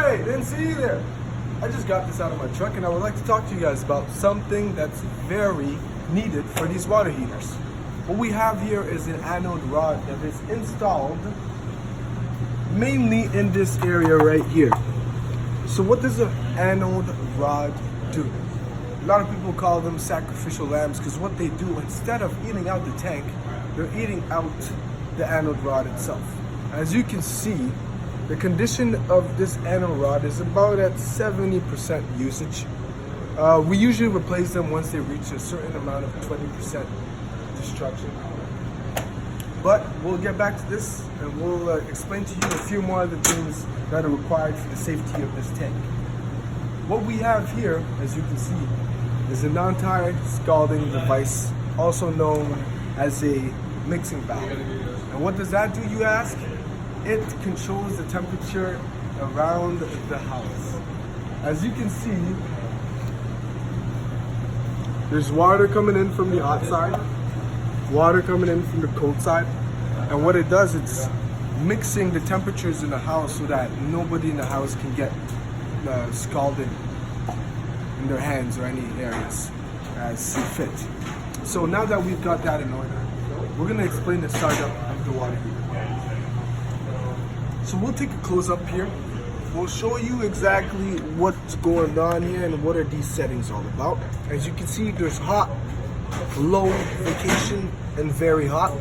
Hey, didn't see you there. I just got this out of my truck and I would like to talk to you guys about something that's very needed for these water heaters. What we have here is an anode rod that is installed mainly in this area right here. So what does an anode rod do? A lot of people call them sacrificial lambs because what they do, instead of eating out the tank, they're eating out the anode rod itself. As you can see, the condition of this anode rod is about at 70% usage. We usually replace them once they reach a certain amount of 20% destruction. But we'll get back to this and we'll explain to you a few more other things that are required for the safety of this tank. What we have here, as you can see, is a non-scalding device, also known as a mixing valve. And what does that do, you ask? It controls the temperature around the house. As you can see, there's water coming in from the hot side, water coming in from the cold side, and what it does, it's mixing the temperatures in the house so that nobody in the house can get scalded in their hands or any areas as fit. So now that we've got that in order, we're going to explain the startup of the water heater. So we'll take a close up here. We'll show you exactly what's going on here and what are these settings all about. As you can see, there's hot, low, vacation, and very hot.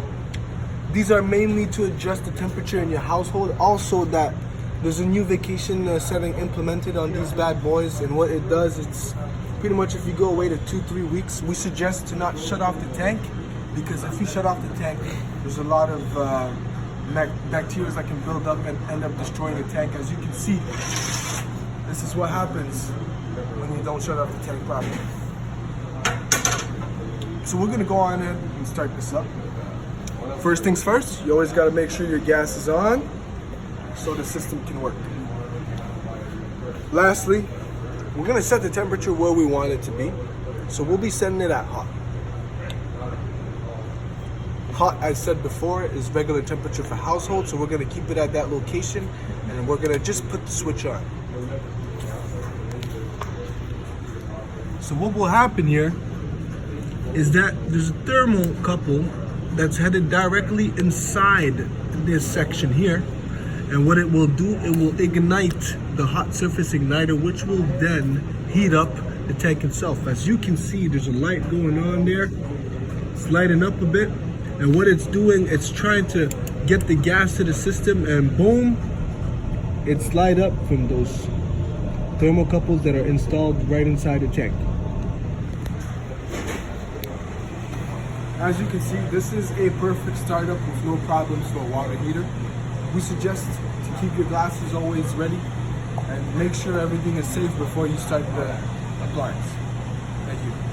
These are mainly to adjust the temperature in your household. Also that there's a new vacation setting implemented on these bad boys, and what it does, it's pretty much if you go away to 2-3 weeks, we suggest to not shut off the tank, because if you shut off the tank, there's a lot of bacteria that can build up and end up destroying the tank. As you can see, this is what happens when you don't shut off the tank properly. So we're gonna go on ahead and start this up. First things first, you always gotta make sure your gas is on so the system can work. Lastly, we're gonna set the temperature where we want it to be. So we'll be setting it at hot. Hot, as said before, is regular temperature for household, so we're gonna keep it at that location and we're gonna just put the switch on. So what will happen here is that there's a thermocouple that's headed directly inside this section here, and what it will do, it will ignite the hot surface igniter, which will then heat up the tank itself. As you can see, there's a light going on there. It's lighting up a bit, and what it's doing, it's trying to get the gas to the system, and boom, it's light up from those thermocouples that are installed right inside the tank. As you can see, this is a perfect startup with no problems for a water heater. We suggest to keep your glasses always ready and make sure everything is safe before you start the appliance. Thank you.